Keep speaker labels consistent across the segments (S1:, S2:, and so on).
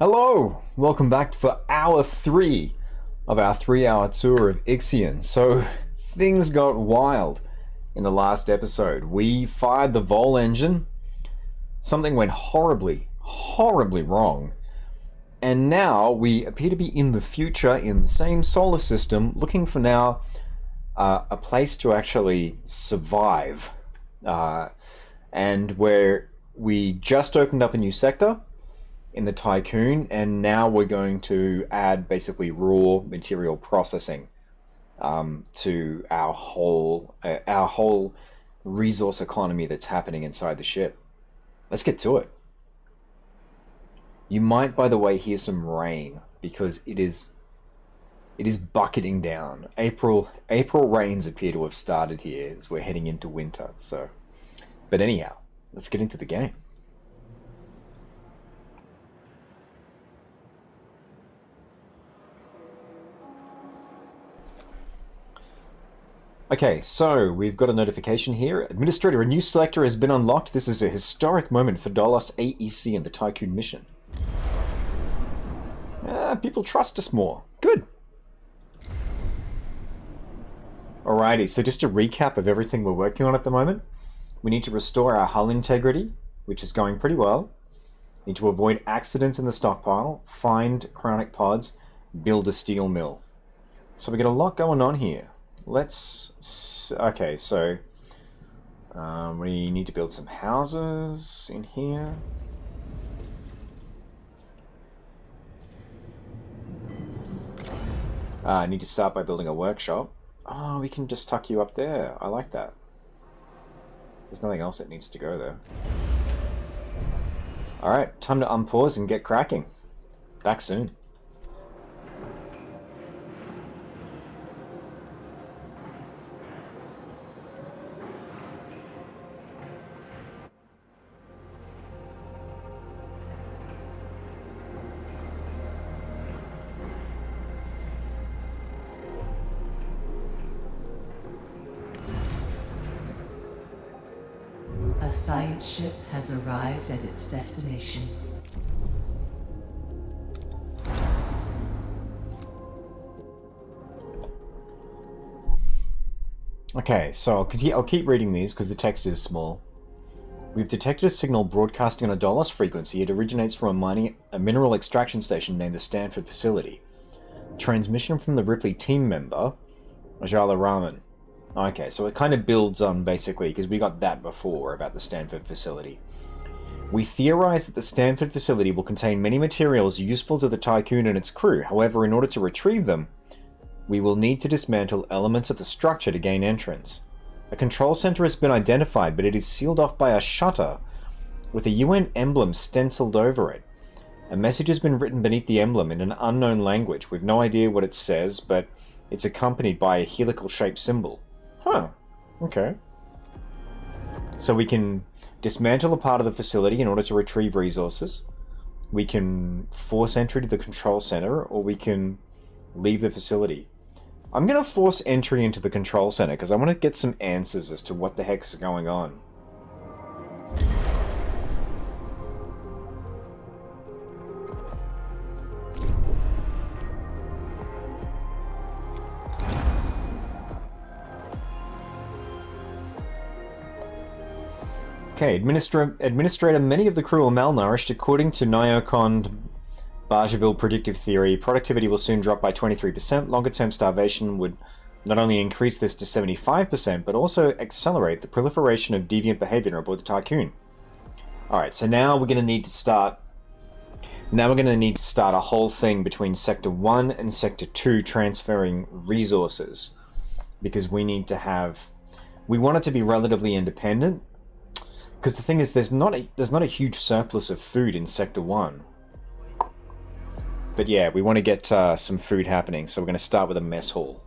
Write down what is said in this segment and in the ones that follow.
S1: Hello! Welcome back for hour 3 of our 3-hour tour of Ixion. So, things got wild in the last episode. We fired the Vol engine, something went horribly wrong, and now we appear to be in the future in the same solar system, looking for now a place to actually survive. And where we just opened up a new sector in the Tycoon, and now we're going to add basically raw material processing to our whole resource economy that's happening inside the ship. Let's get to it. You might, by the way, hear some rain because it is bucketing down. April rains appear to have started here as we're heading into winter. So, but anyhow, let's get into the game. Okay, so we've got a notification here. Administrator, a new selector has been unlocked. This is a historic moment for Dolos AEC and the Tycoon mission. People trust us more. Good. Alrighty, so just a recap of everything we're working on at the moment. We need to restore our hull integrity, which is going pretty well. Need to avoid accidents in the stockpile, find cryonic pods, build a steel mill. So we got a lot going on here. Okay, so we need to build some houses in here. I need to start by building a workshop. Oh, we can just tuck you up there. I like that. There's nothing else that needs to go there. Alright, time to unpause and get cracking. Back soon.
S2: A science ship has arrived at its destination.
S1: Okay, so I'll keep reading these because the text is small. We've detected a signal broadcasting on a Dolos frequency. It originates from a mineral extraction station named the Stanford Facility. Transmission from the Ripley team member, Ajala Rahman. Okay, so it kind of builds on, basically, because we got that before about the Stanford Facility. We theorize that the Stanford Facility will contain many materials useful to the Tycoon and its crew. However, in order to retrieve them, we will need to dismantle elements of the structure to gain entrance. A control center has been identified, but it is sealed off by a shutter with a UN emblem stenciled over it. A message has been written beneath the emblem in an unknown language. We've no idea what it says, but it's accompanied by a helical-shaped symbol. Huh. Okay. So we can dismantle a part of the facility in order to retrieve resources. We can force entry to the control center, or we can leave the facility. I'm going to force entry into the control center because I want to get some answers as to what the heck's going on. Okay, Administrator, many of the crew are malnourished. According to Nyokond Bargeville predictive theory, productivity will soon drop by 23%. Longer-term starvation would not only increase this to 75%, but also accelerate the proliferation of deviant behavior aboard the Tycoon. Alright, so now we're going to need to start... Now we're going to need to start a whole thing between Sector 1 and Sector 2 transferring resources. Because we need to have... We want it to be relatively independent. Because the thing is, there's not a huge surplus of food in Sector 1. But yeah, we want to get some food happening, so we're going to start with a mess hall.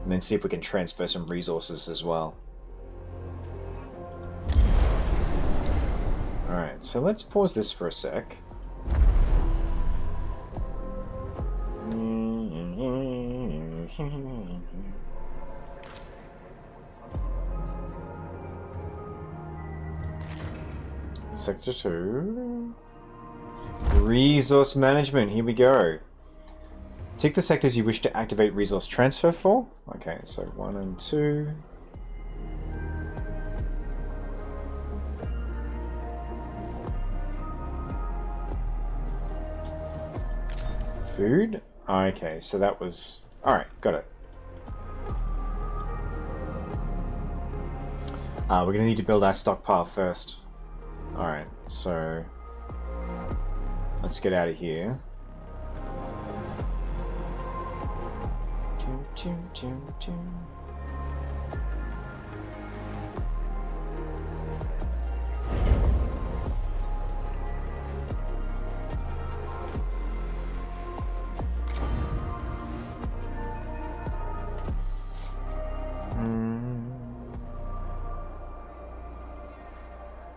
S1: And then see if we can transfer some resources as well. Alright, so let's pause this for a sec. Sector 2. Resource management, here we go. Tick the sectors you wish to activate resource transfer for. Okay, so 1 and 2. Food? Okay, so that was... Alright, got it. We're going to need to build our stockpile first. Alright, so... Let's get out of here.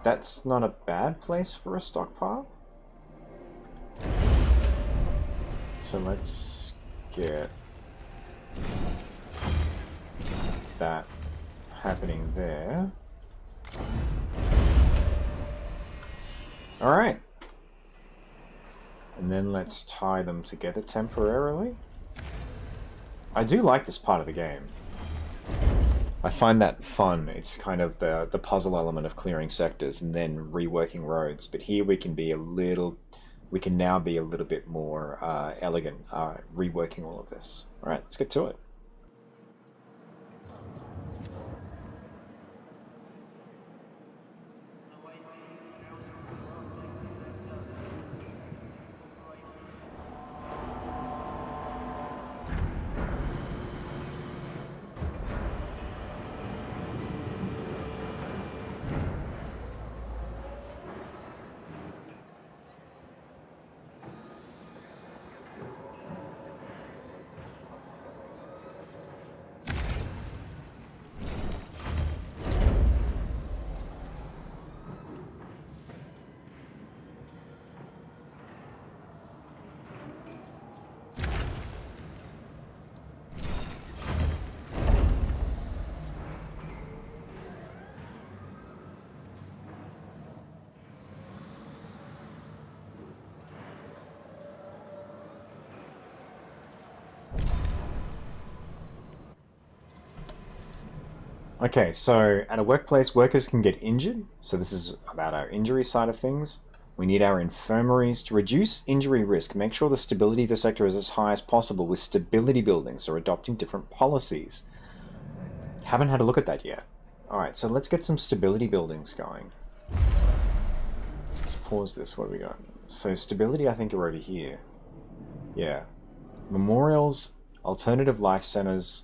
S1: That's not a bad place for a stockpile. So let's get that happening there. Alright. And then let's tie them together temporarily. I do like this part of the game. I find that fun. It's kind of the puzzle element of clearing sectors and then reworking roads. But here we can be we can now be a little bit more elegant, reworking all of this. All right, let's get to it. Okay, so at a workplace, workers can get injured. So this is about our injury side of things. We need our infirmaries to reduce injury risk. Make sure the stability of the sector is as high as possible with stability buildings or adopting different policies. Haven't had a look at that yet. Alright, so let's get some stability buildings going. Let's pause this. What do we got? So stability, I think, are over here. Yeah. Memorials, alternative life centers.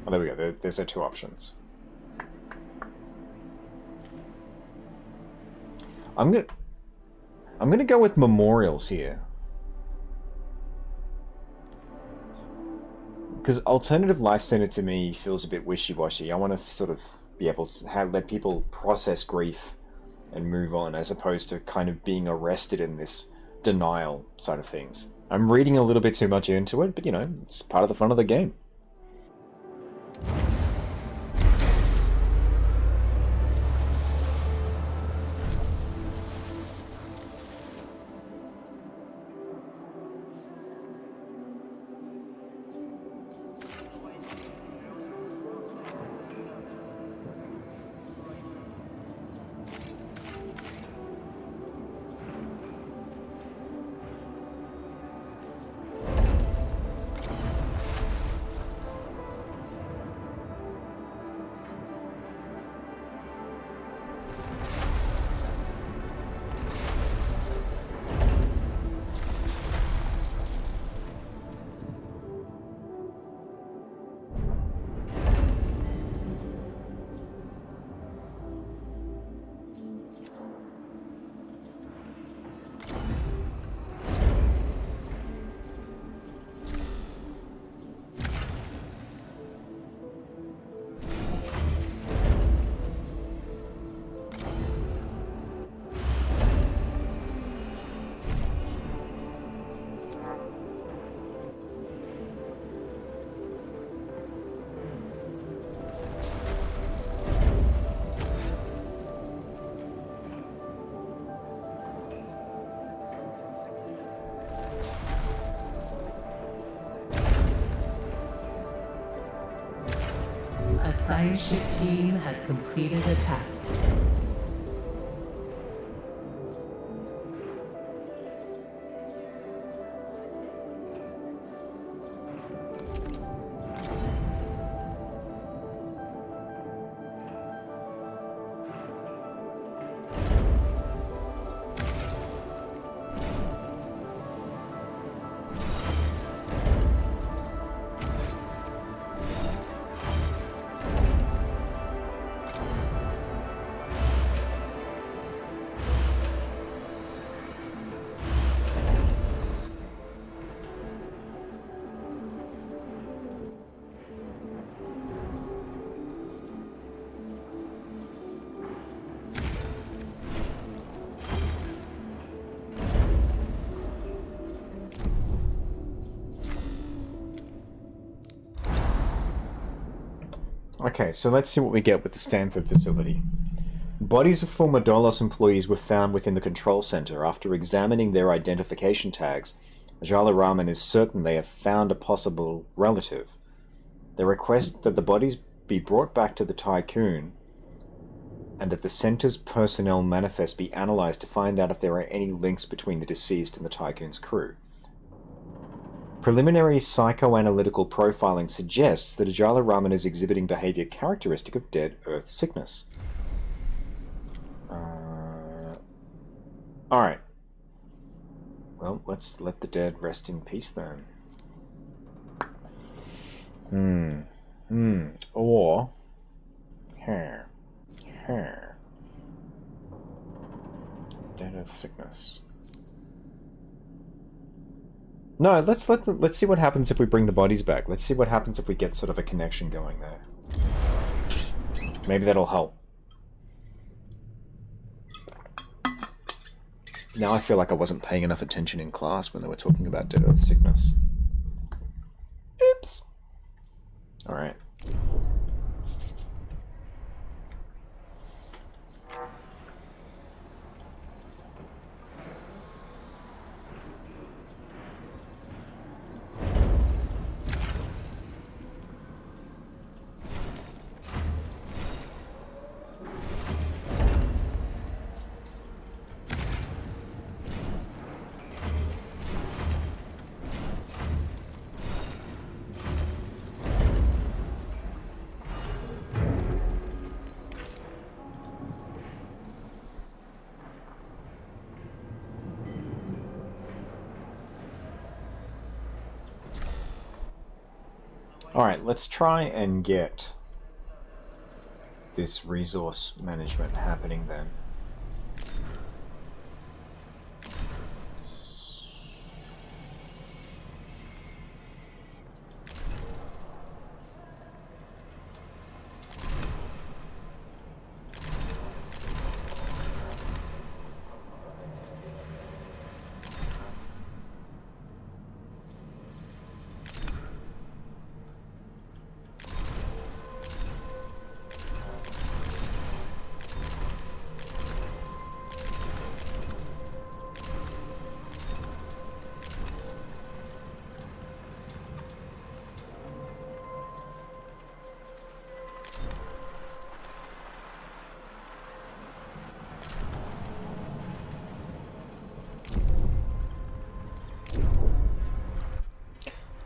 S1: Oh, there we go. There's our two options. I'm gonna go with memorials here, because alternative life center to me feels a bit wishy-washy. I want to sort of be able to let people process grief and move on, as opposed to kind of being arrested in this denial side of things. I'm reading a little bit too much into it, but you know, it's part of the fun of the game.
S2: A science ship team has completed a task.
S1: Okay, so let's see what we get with the Stanford facility. Bodies of former Dolos employees were found within the control center. After examining their identification tags, Ajala Rahman is certain they have found a possible relative. They request that the bodies be brought back to the Tycoon and that the center's personnel manifest be analyzed to find out if there are any links between the deceased and the Tycoon's crew. Preliminary psychoanalytical profiling suggests that Ajala Rahman is exhibiting behavior characteristic of dead Earth sickness. Alright. Well, let's let the dead rest in peace then. Or... Dead Earth sickness. No, let's see what happens if we bring the bodies back. Let's see what happens if we get sort of a connection going there. Maybe that'll help. Now I feel like I wasn't paying enough attention in class when they were talking about dead Earth sickness. Oops. Alright. Alright, let's try and get this resource management happening then.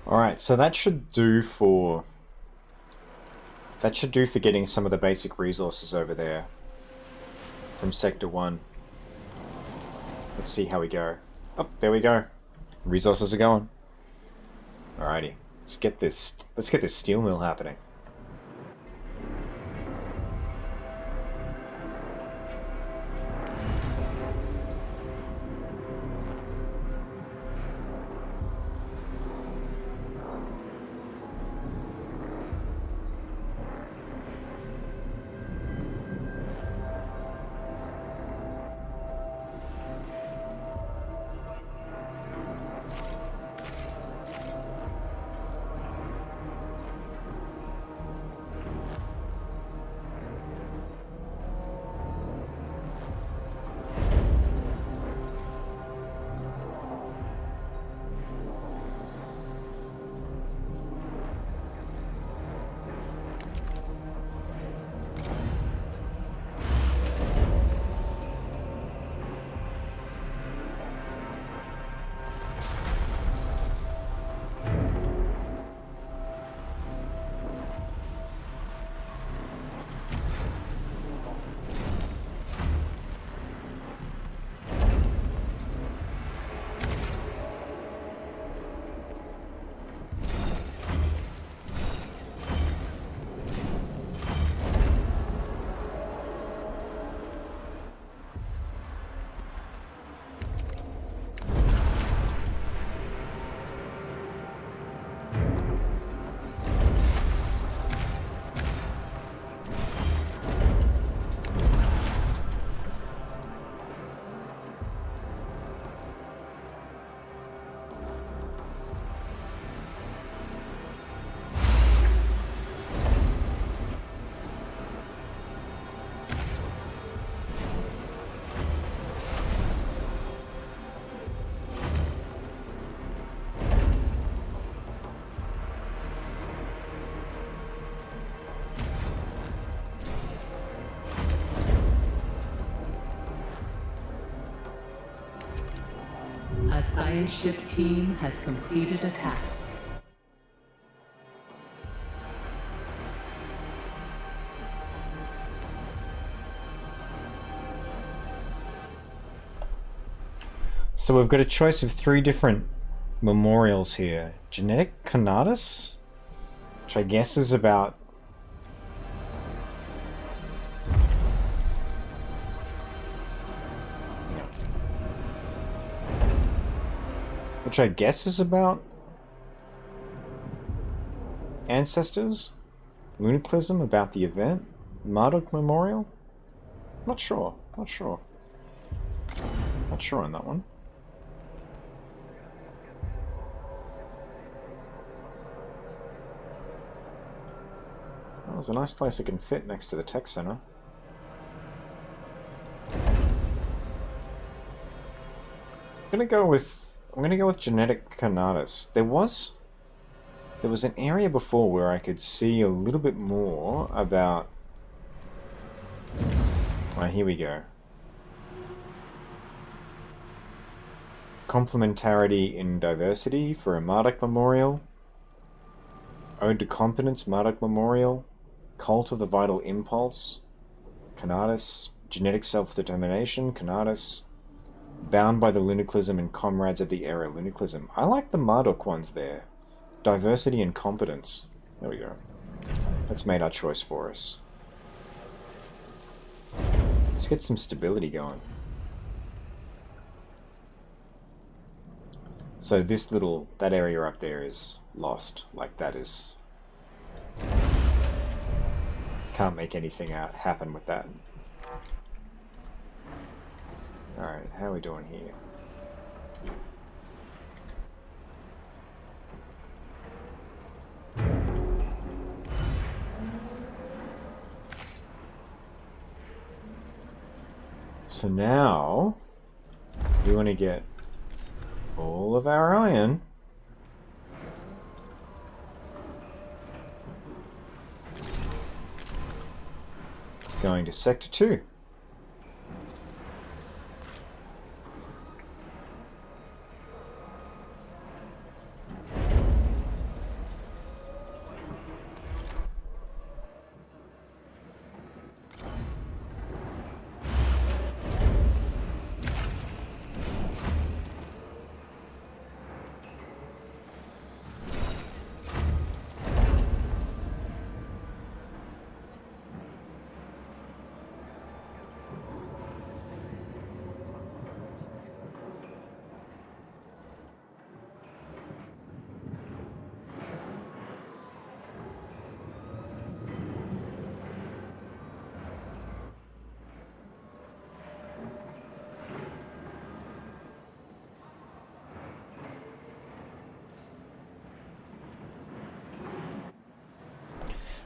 S1: Alright, so that should do for getting some of the basic resources over there from Sector 1. Let's see how we go. Oh, there we go. Resources are going. Alrighty. Let's get this steel mill happening.
S2: science ship team has completed a task.
S1: So we've got a choice of 3 different memorials here. Genetic Conatus? Which I guess is about... Which I guess is about... ancestors? Lunaclism about the event? Marduk Memorial? Not sure. Not sure. Not sure on that one. That was a nice place it can fit next to the tech center. I'm gonna go with Genetic Conatus. There was an area before where I could see a little bit more about... Right, here we go. Complementarity in diversity for a Marduk Memorial. Ode to Competence, Marduk Memorial. Cult of the Vital Impulse, Conatus. Genetic Self-Determination, Conatus. Bound by the Lunaclism and Comrades of the Era, Lunaclism. I like the Marduk ones there. Diversity and Competence. There we go. That's made our choice for us. Let's get some stability going. So this little, that area up there is lost. Like that is... Can't make anything out happen with that. Alright, how are we doing here? So now, we want to get all of our iron. Going to Sector 2.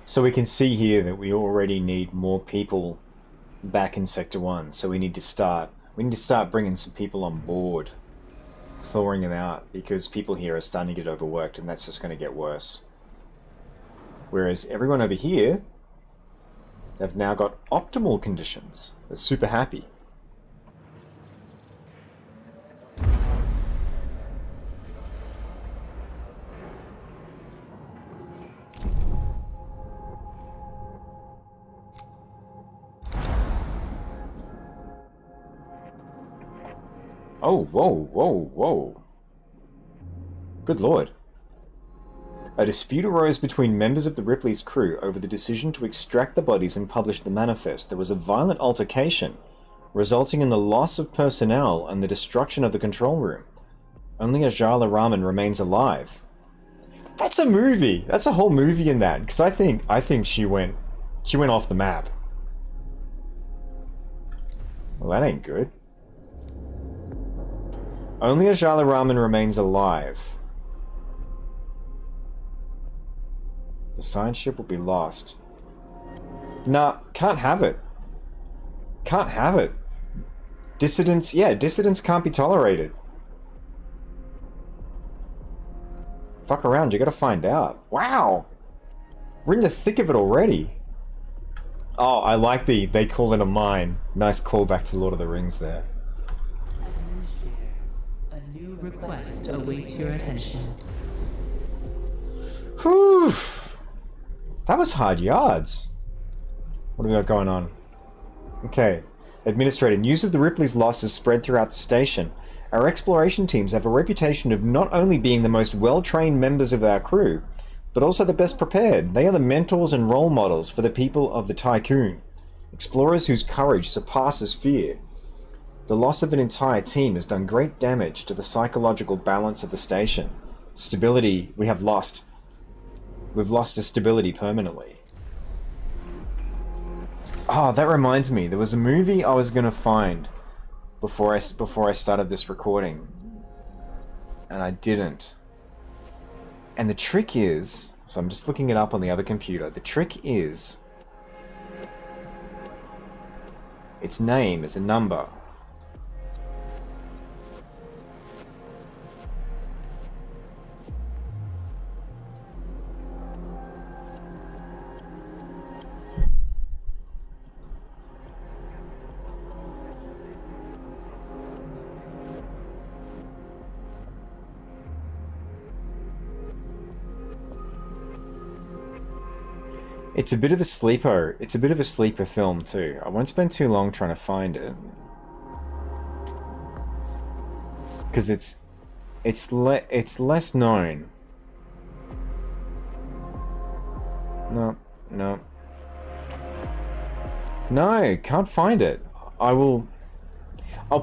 S1: So we can see here that we already need more people back in Sector 1. So we need to start bringing some people on board, thawing them out, because people here are starting to get overworked, and that's just going to get worse. Whereas everyone over here have now got optimal conditions. They're super happy. Oh, whoa, whoa, whoa. Good lord. A dispute arose between members of the Ripley's crew over the decision to extract the bodies and publish the manifest. There was a violent altercation, resulting in the loss of personnel and the destruction of the control room. Only Ajala Rahman remains alive. That's a movie! That's a whole movie in that, because I think she went off the map. Well, that ain't good. Only Ajala Rahman remains alive. The science ship will be lost. Nah, can't have it. Can't have it. Dissidents, yeah, dissidents can't be tolerated. Fuck around, you gotta find out. Wow! We're in the thick of it already. Oh, I like they call it a mine. Nice callback to Lord of the Rings there.
S2: A new new request awaits your attention.
S1: Whew. That was hard yards. What do we got going on? Okay. Administrator, news of the Ripley's loss is spread throughout the station. Our exploration teams have a reputation of not only being the most well-trained members of our crew, but also the best prepared. They are the mentors and role models for the people of the Tycoon. Explorers whose courage surpasses fear. The loss of an entire team has done great damage to the psychological balance of the station. Stability we have lost. We've lost the stability permanently. Oh, that reminds me. There was a movie I was going to find before I started this recording. And I didn't. And the trick is... So I'm just looking it up on the other computer. The trick is... its name is a number. It's a bit of a sleeper. It's a bit of a sleeper film too. I won't spend too long trying to find it, because it's less known. No, can't find it. I'll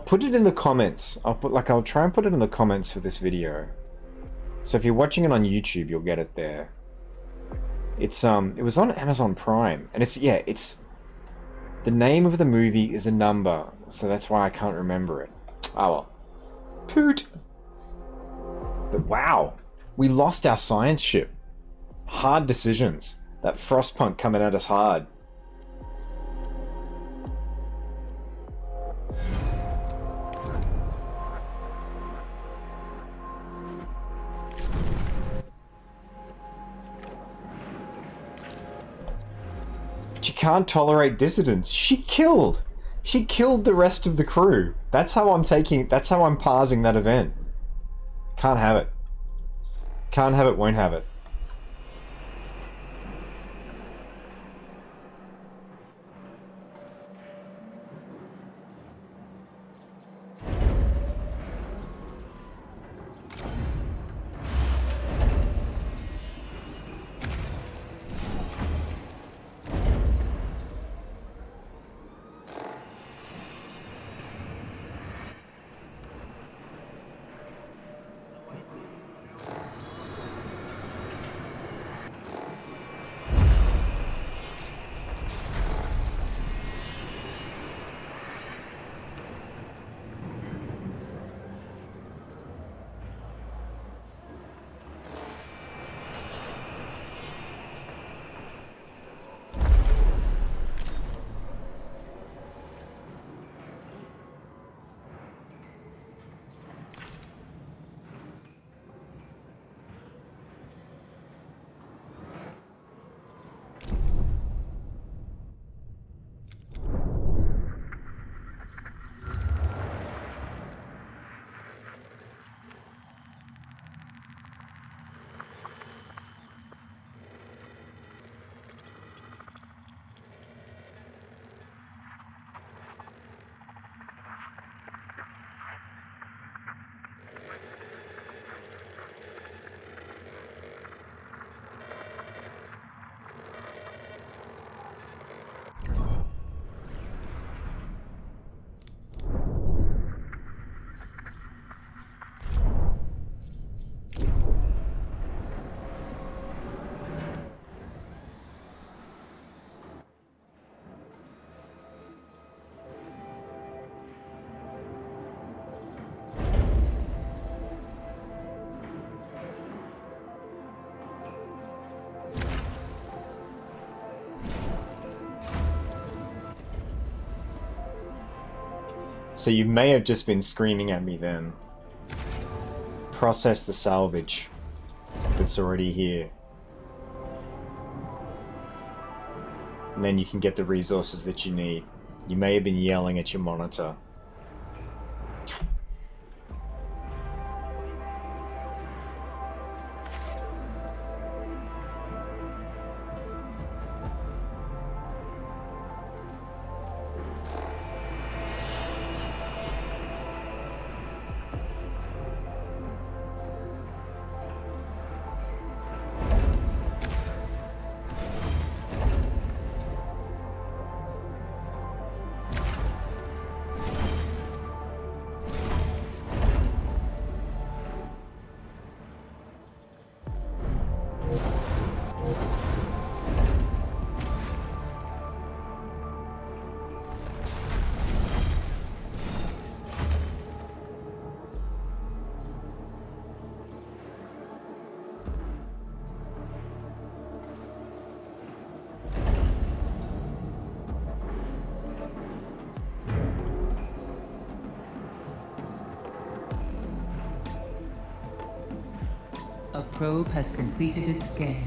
S1: put it in the comments. I'll try and put it in the comments for this video. So if you're watching it on YouTube, you'll get it there. It was on Amazon Prime, and it's the name of the movie is a number, so that's why I can't remember it. Oh well. Poot! But wow, we lost our science ship. Hard decisions. That Frostpunk coming at us hard. She can't tolerate dissidents. She killed the rest of the crew. That's how I'm parsing that event. Can't have it. Can't have it, won't have it. So you may have just been screaming at me then. Process the salvage that's already here. And then you can get the resources that you need. You may have been yelling at your monitor.
S2: probe has completed its scan.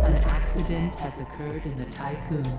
S2: An accident has occurred in the Tycoon.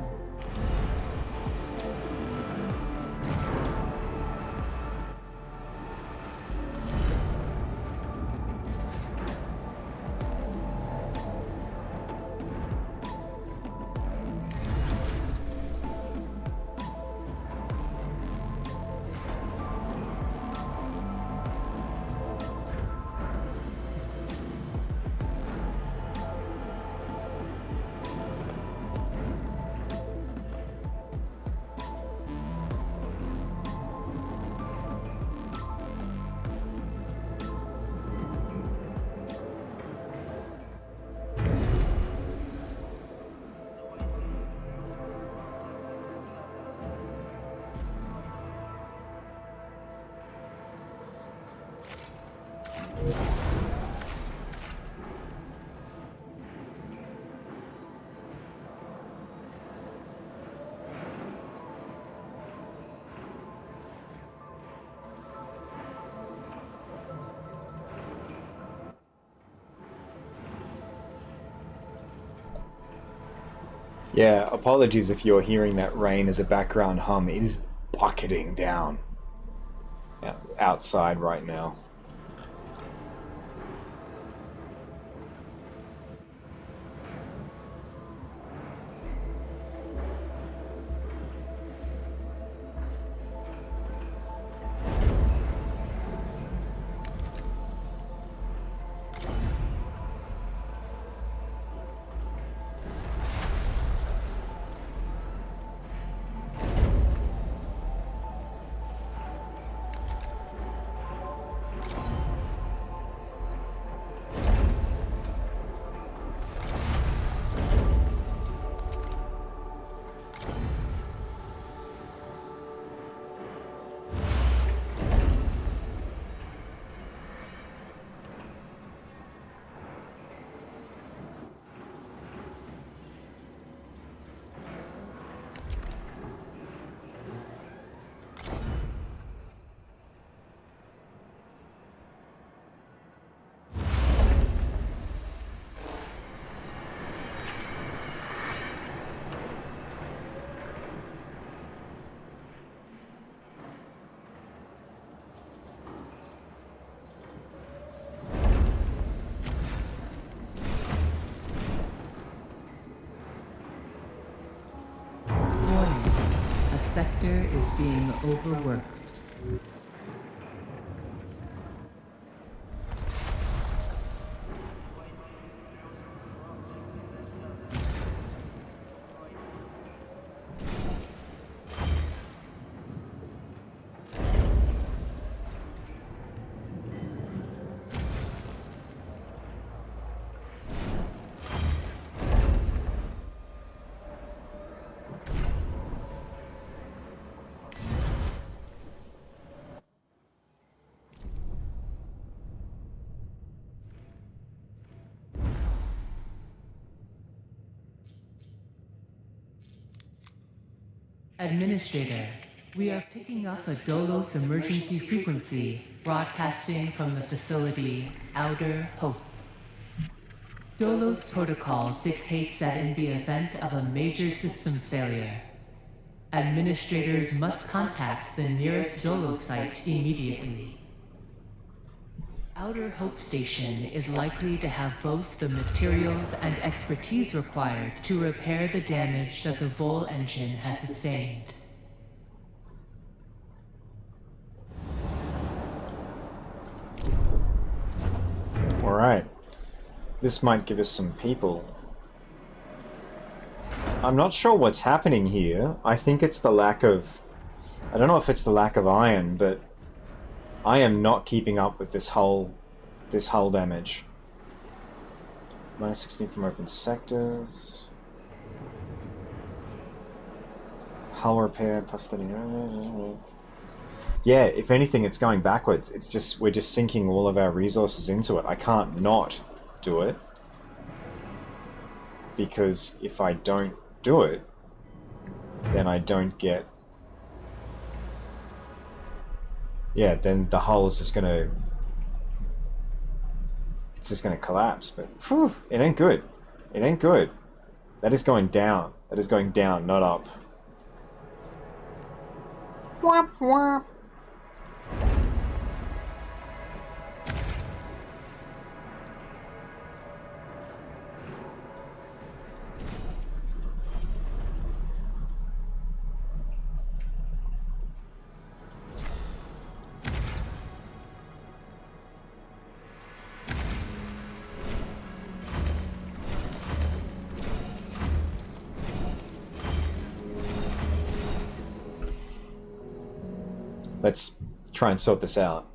S1: Yeah, apologies if you're hearing that rain as a background hum. It is bucketing down outside right now.
S2: Sector is being overworked. Administrator, we are picking up a Dolos emergency frequency broadcasting from the facility Outer Hope. Dolos protocol dictates that in the event of a major systems failure, administrators must contact the nearest Dolos site immediately. Outer Hope Station is likely to have both the materials and expertise required to repair the damage that the Vol engine has sustained.
S1: Alright. This might give us some people. I'm not sure what's happening here. I think it's the lack of... I don't know if it's the lack of iron, but I am not keeping up with this hull damage. Minus 16 from open sectors. Hull repair plus 30. Yeah, if anything, it's going backwards. It's just we're just sinking all of our resources into it. I can't not do it, because if I don't do it, then I don't get... Yeah, then the hull is just gonna... It's just gonna collapse, but whew, it ain't good. It ain't good. That is going down. That is going down, not up. Whop, whop. Let's try and sort this out.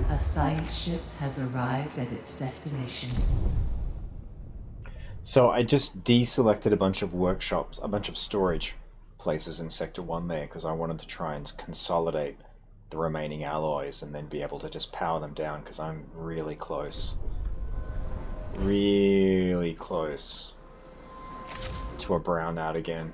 S2: A science ship has arrived at its destination.
S1: So I just deselected a bunch of workshops, a bunch of storage places in Sector 1 there, because I wanted to try and consolidate the remaining alloys and then be able to just power them down, because I'm really close. Really close to a brownout again.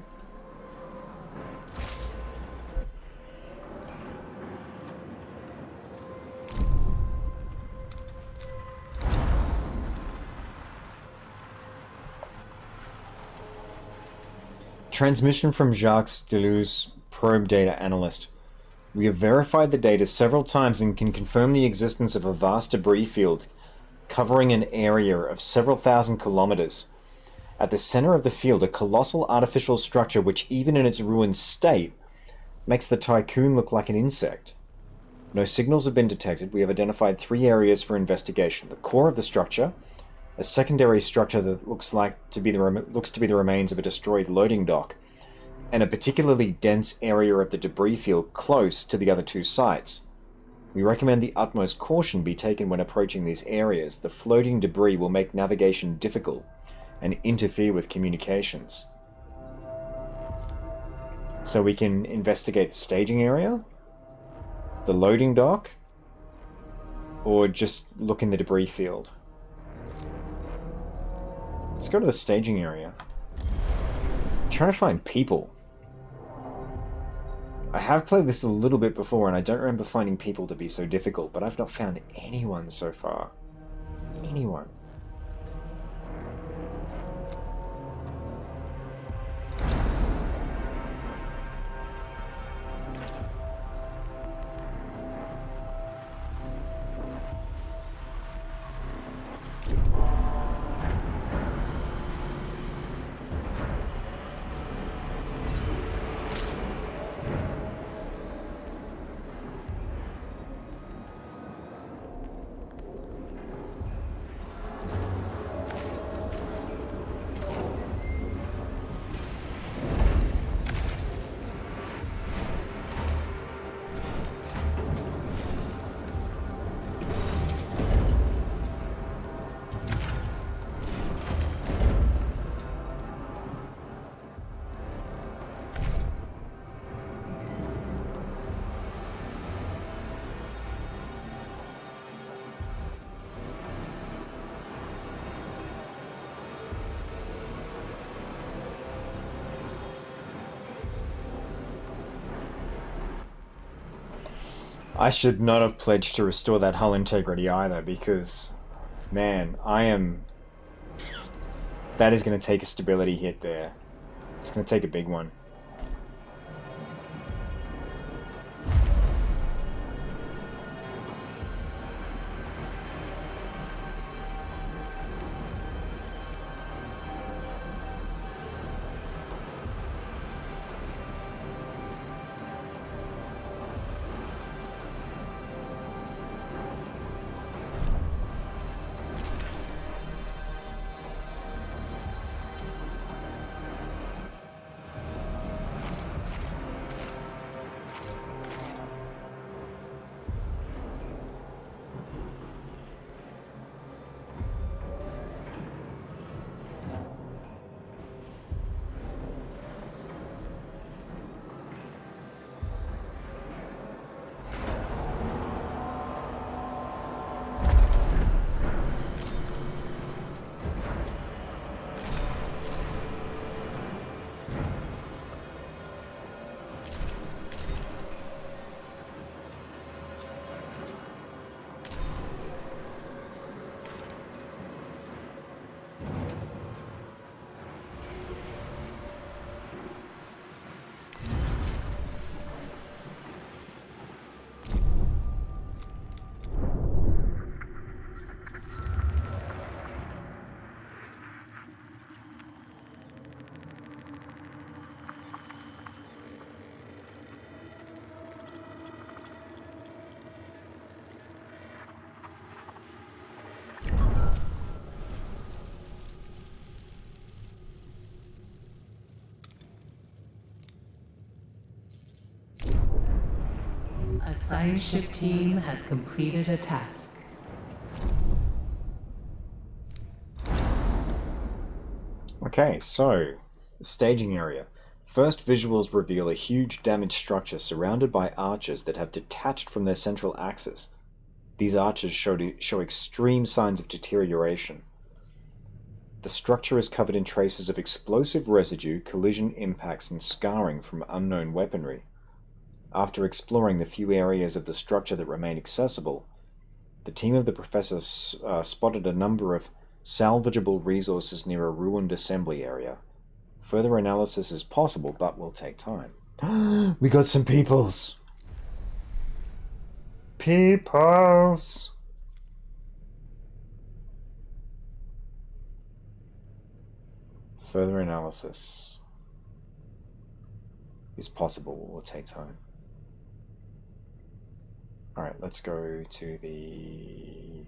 S1: Transmission from Jacques Deleuze, probe data analyst. We have verified the data several times and can confirm the existence of a vast debris field covering an area of several thousand kilometers. At the center of the field, a colossal artificial structure which, even in its ruined state, makes the Tycoon look like an insect. No signals have been detected. We have identified 3 areas for investigation. The core of the structure, a secondary structure that looks to be the remains of a destroyed loading dock, and a particularly dense area of the debris field close to the other 2 sites. We recommend the utmost caution be taken when approaching these areas. The floating debris will make navigation difficult and interfere with communications. So we can investigate the staging area, the loading dock, or just look in the debris field. Let's go to the staging area. I'm trying to find people. I have played this a little bit before, and I don't remember finding people to be so difficult, but I've not found anyone so far. Anyone. I should not have pledged to restore that hull integrity either, because, man, that is going to take a stability hit there. It's going to take a big one.
S2: A science ship team has completed a task.
S1: Okay, so, the staging area. First visuals reveal a huge damaged structure surrounded by arches that have detached from their central axis. These arches show extreme signs of deterioration. The structure is covered in traces of explosive residue, collision impacts, and scarring from unknown weaponry. After exploring the few areas of the structure that remain accessible, the team of the professor spotted a number of salvageable resources near a ruined assembly area. Further analysis is possible, but will take time. We got some peoples! Peoples! Further analysis is possible, but will take time. Alright, let's go to the...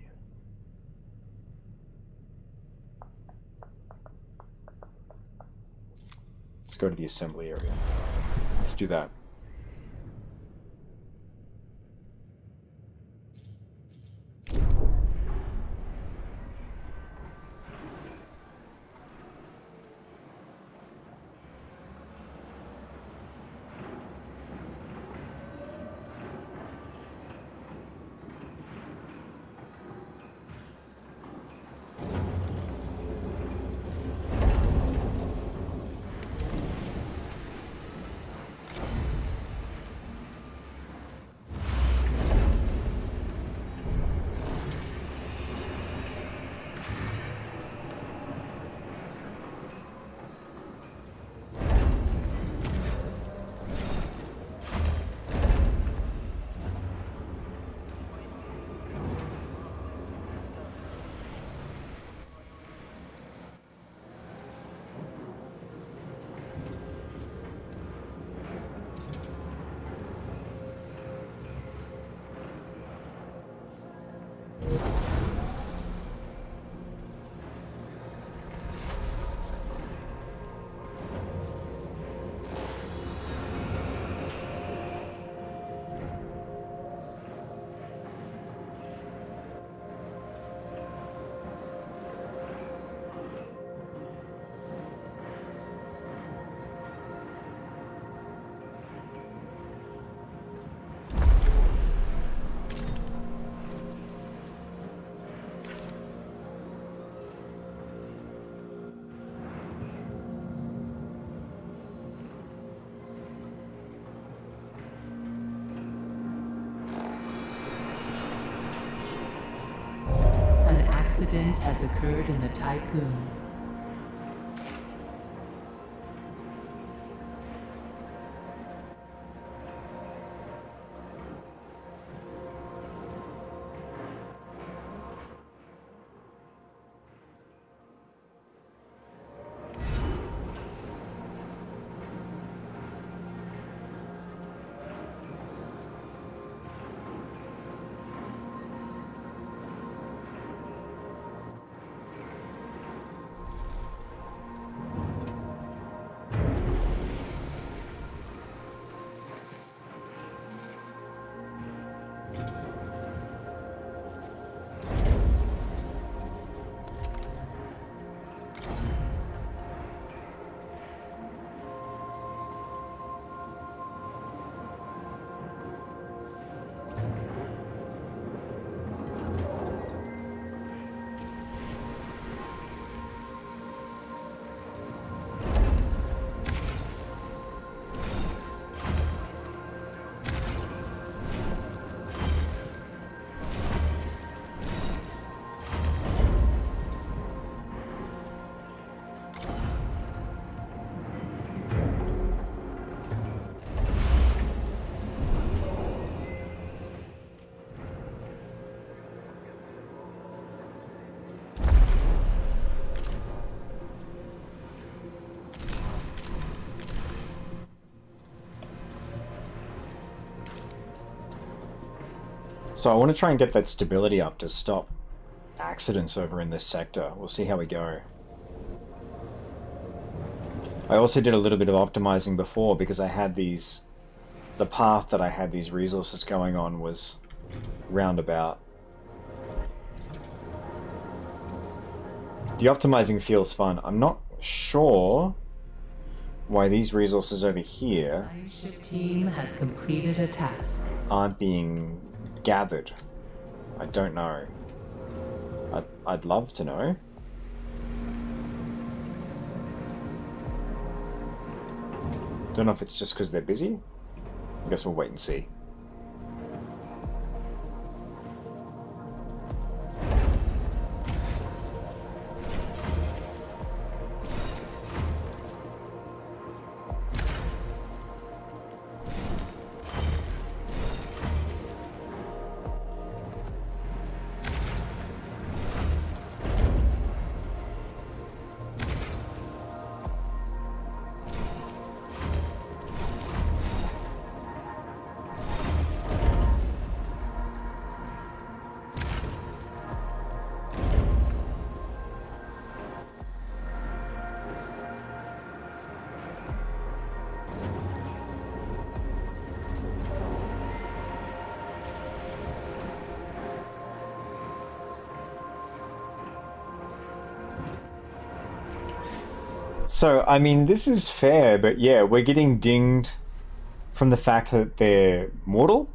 S1: Let's go to the assembly area. Let's do that.
S2: Accident has occurred in the Tycoon.
S1: So I want to try and get that stability up to stop accidents over in this sector. We'll see how we go. I also did a little bit of optimizing before because I had these the path that I had these resources going on was roundabout. The optimizing feels fun. I'm not sure why these resources over here
S2: Ship team has completed a task.
S1: aren't being gathered. I don't know. I'd love to know. Don't know if it's just because they're busy. I guess we'll wait and see. So, I mean, this is fair, but yeah, we're getting dinged from the fact that they're mortal,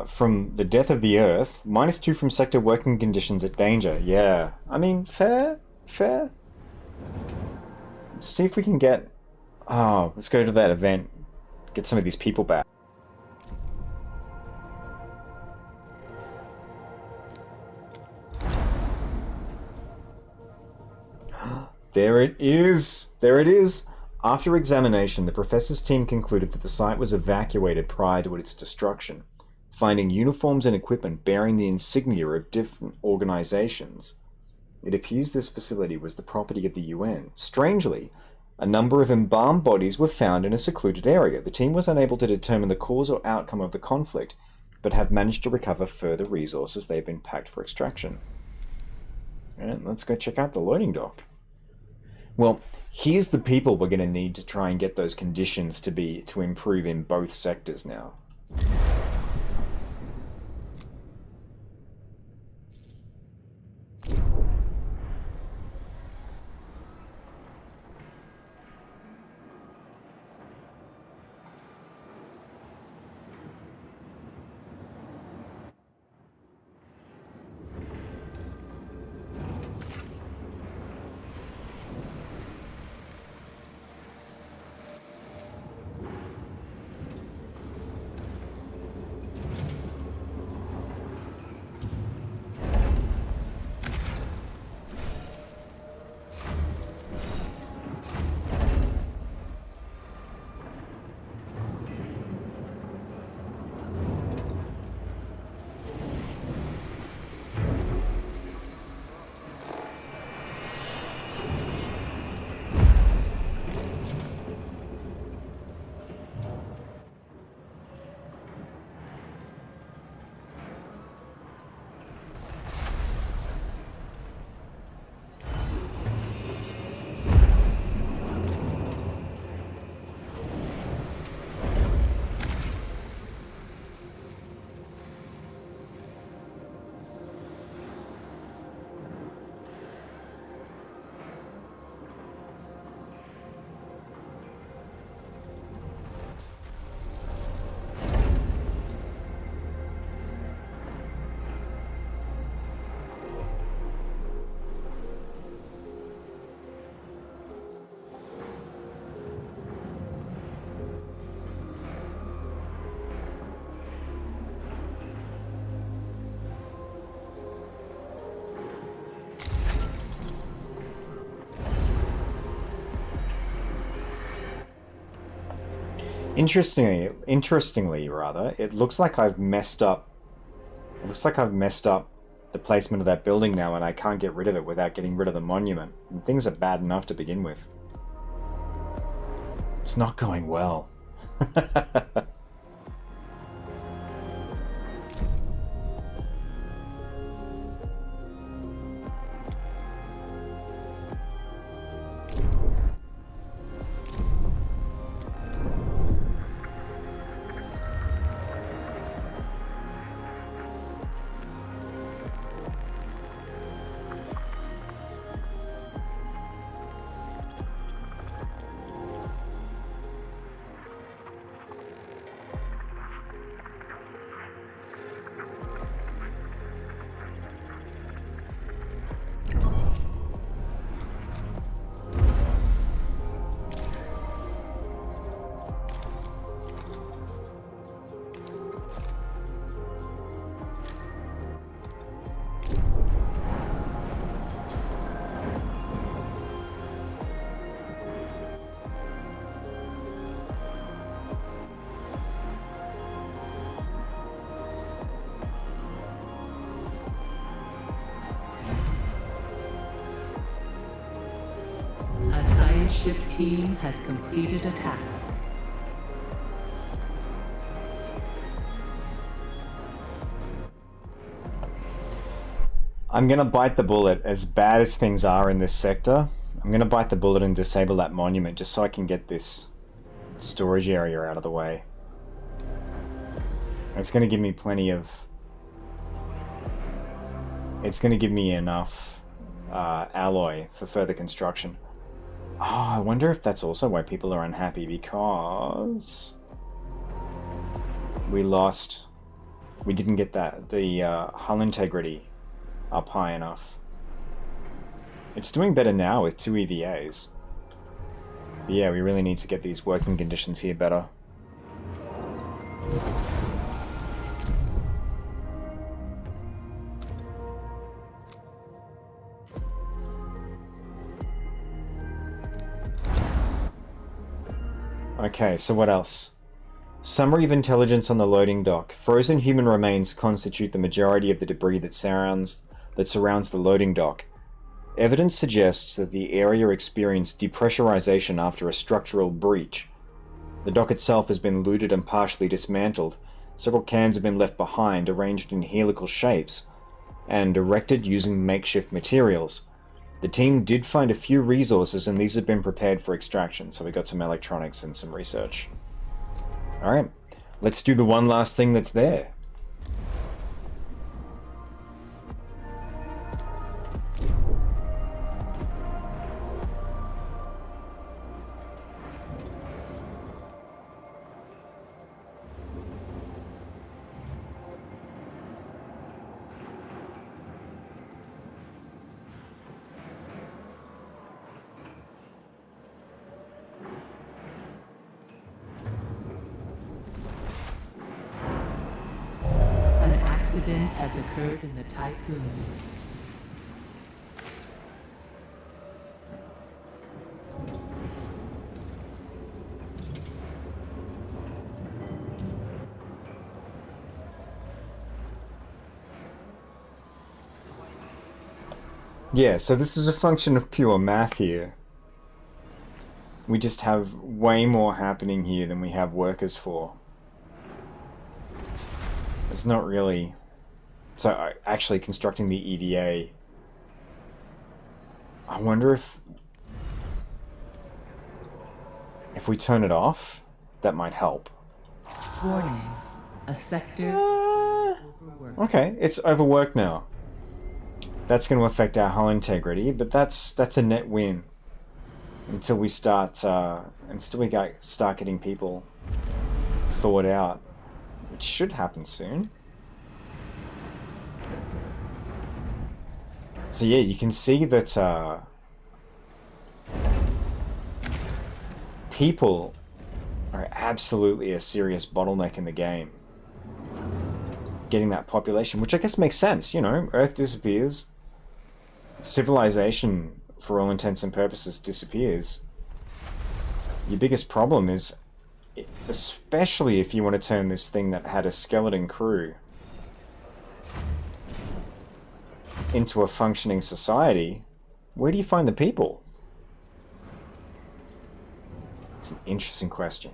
S1: from the death of the Earth, -2 from sector working conditions at danger. Yeah, I mean, fair, fair. Let's see if we can get... Oh, let's go to that event, get some of these people back. There it is! There it is! After examination, the professor's team concluded that the site was evacuated prior to its destruction, finding uniforms and equipment bearing the insignia of different organizations. It appears this facility was the property of the UN. Strangely, a number of embalmed bodies were found in a secluded area. The team was unable to determine the cause or outcome of the conflict, but have managed to recover further resources they have been packed for extraction. And let's go check out the loading dock. Well, here's the people we're going to need to try and get those conditions to improve in both sectors now. Interestingly, rather, it looks like I've messed up. It looks like I've messed up the placement of that building now, and I can't get rid of it without getting rid of the monument. And things are bad enough to begin with. It's not going well.
S2: ship team has completed a task.
S1: I'm gonna bite the bullet. As bad as things are in this sector, I'm gonna bite the bullet and disable that monument just so I can get this storage area out of the way. It's gonna give me plenty of... It's gonna give me enough alloy for further construction. Oh, I wonder if that's also why people are unhappy, because we didn't get the hull integrity up high enough. It's doing better now with 2 EVAs. But yeah, we really need to get these working conditions here better. Okay, so what else? Summary of intelligence on the loading dock. Frozen human remains constitute the majority of the debris that surrounds the loading dock. Evidence suggests that the area experienced depressurization after a structural breach. The dock itself has been looted and partially dismantled. Several cans have been left behind, arranged in helical shapes, and erected using makeshift materials. The team did find a few resources, and these have been prepared for extraction, so we got some electronics and some research. Alright, let's do the one last thing that's there.
S2: An accident has occurred in the Tycoon.
S1: Yeah, so this is a function of pure math here. We just have way more happening here than we have workers for. It's not really... So, actually constructing the EVA... I wonder if we turn it off, that might help.
S2: Warning. A sector is overworked.
S1: Okay, it's overworked now. That's going to affect our hull integrity, but that's a net win. Until we start getting people thawed out. Which should happen soon. So yeah, you can see that people are absolutely a serious bottleneck in the game. Getting that population, which I guess makes sense, you know, Earth disappears. Civilization, for all intents and purposes, disappears. Your biggest problem is, especially if you want to turn this thing that had a skeleton crew into a functioning society, where do you find the people? It's an interesting question.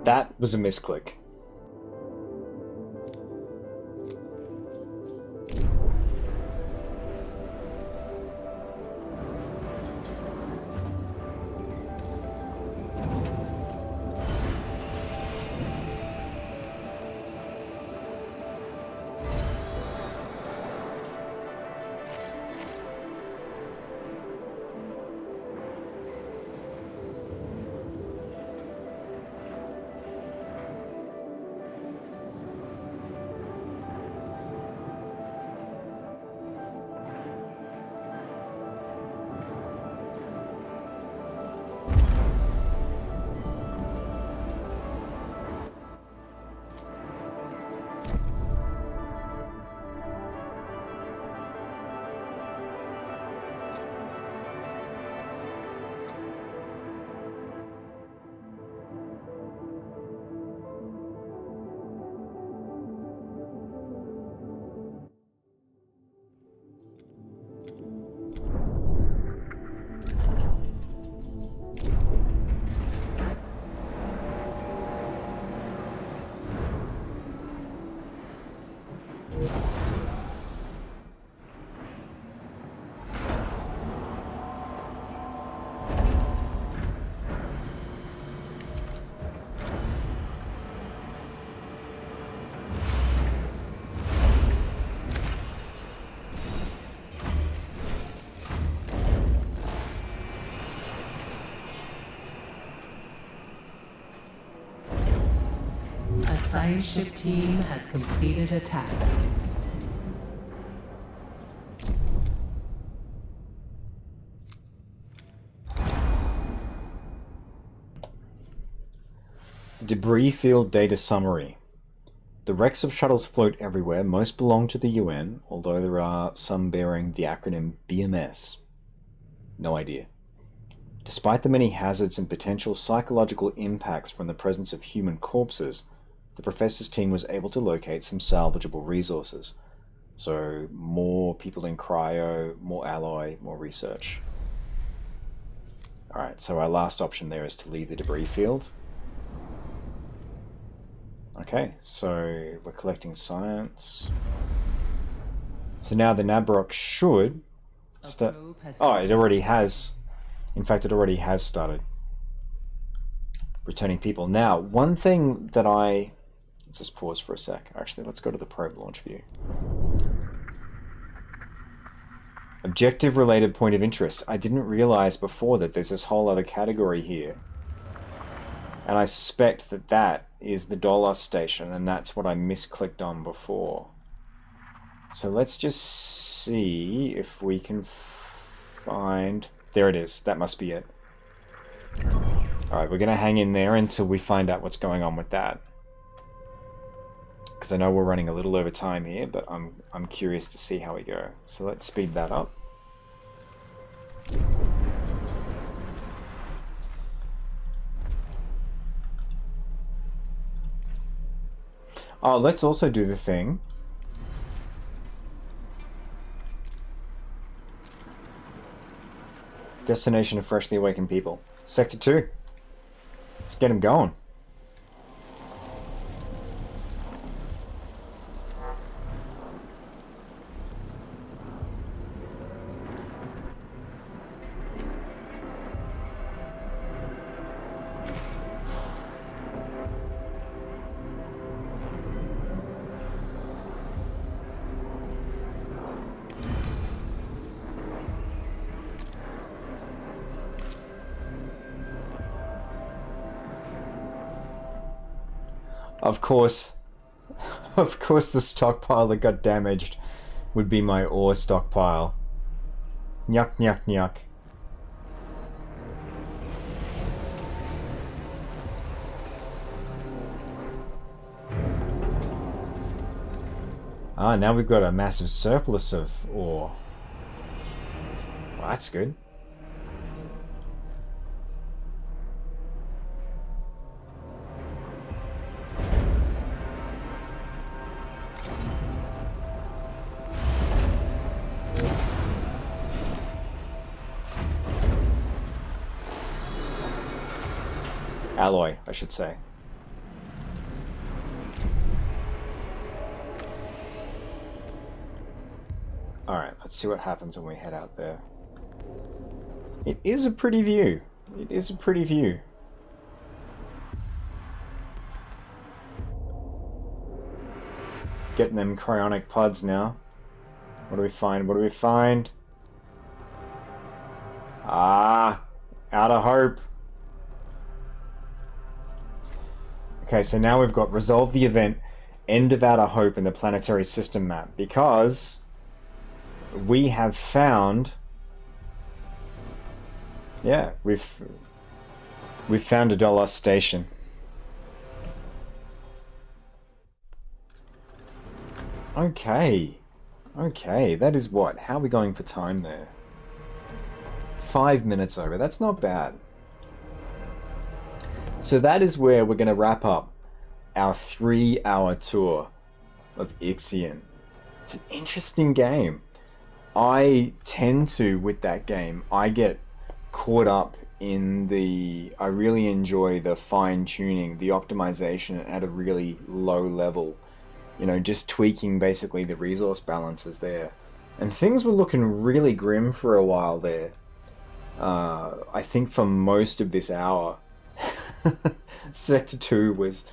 S1: That was a misclick.
S2: A science ship team has completed a task.
S1: Debris field data summary. The wrecks of shuttles float everywhere. Most belong to the UN, although there are some bearing the acronym BMS. No idea. Despite the many hazards and potential psychological impacts from the presence of human corpses, the professor's team was able to locate some salvageable resources. So, more people in cryo, more alloy, more research. Alright, so our last option there is to leave the debris field. Okay, so we're collecting science. So now the Nabrok should start. Oh, it already has. In fact, it already has started returning people. Now, one thing that let's just pause for a sec. Actually, let's go to the probe launch view. Objective related point of interest. I didn't realize before that there's this whole other category here. And I suspect that that is the Dolos station, and that's what I misclicked on before. So let's just see if we can find... There it is. That must be it. Alright, we're going to hang in there until we find out what's going on with that. Because I know we're running a little over time here, but I'm curious to see how we go. So let's speed that up. Oh, let's also do the thing. Destination of freshly awakened people. Sector 2. Let's get them going. Of course, the stockpile that got damaged would be my ore stockpile. Nyuk, nyuk, nyuk. Ah, now we've got a massive surplus of ore. Well, that's good. Alloy, I should say. Let's see what happens when we head out there. It is a pretty view. It is a pretty view. Getting them cryonic pods now. What do we find? What do we find? Ah, out of hope. Okay, so now we've got resolve the event, end of outer hope in the planetary system map, because we have found, yeah, we've found a Dolos station. Okay, that is what? How are we going for time there? 5 minutes over. That's not bad. So that is where we're going to wrap up our 3-hour tour of Ixion. It's an interesting game. I tend to, with that game, I get caught up in I really enjoy the fine-tuning, the optimization at a really low level. You know, just tweaking basically the resource balances there. And things were looking really grim for a while there. I think for most of this hour, Sector 2 was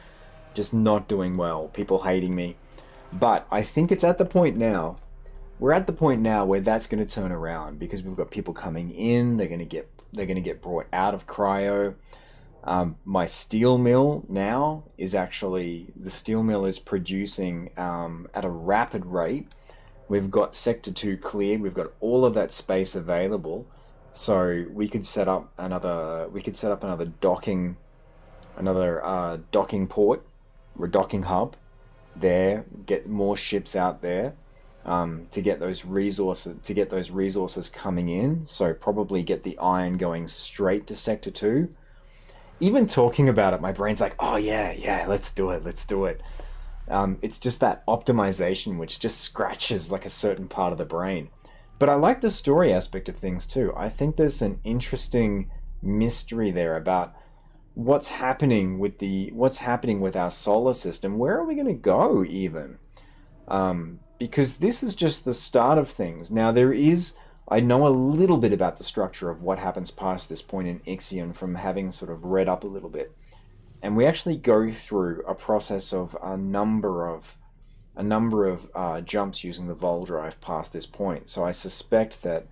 S1: just not doing well. People hating me. But I think it's at the point now. We're at the point now where that's going to turn around, because we've got people coming in. They're going to get brought out of cryo. My steel mill now is actually, the steel mill is producing at a rapid rate. We've got Sector 2 cleared. We've got all of that space available. So we could set up another docking port or docking hub there, get more ships out there, to get those resources coming in. So probably get the iron going straight to Sector 2. Even talking about it, my brain's like, oh yeah, let's do it. It's just that optimization which just scratches like a certain part of the brain. But I like the story aspect of things too. I think there's an interesting mystery there about what's happening with our solar system. Where are we going to go even? Because this is just the start of things. Now I know a little bit about the structure of what happens past this point in Ixion from having sort of read up a little bit. And we actually go through a process of a number of jumps using the vol drive past this point. So I suspect that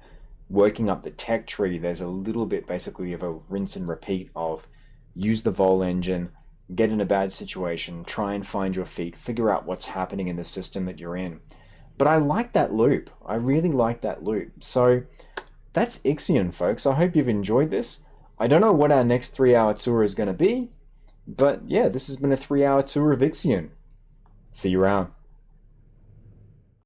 S1: working up the tech tree, there's a little bit basically of a rinse and repeat of use the vol engine, get in a bad situation, try and find your feet, figure out what's happening in the system that you're in. But I like that loop. I really like that loop. So that's Ixion, folks. I hope you've enjoyed this. I don't know what our next 3-hour tour is going to be, but yeah, this has been a 3-hour tour of Ixion. See you around.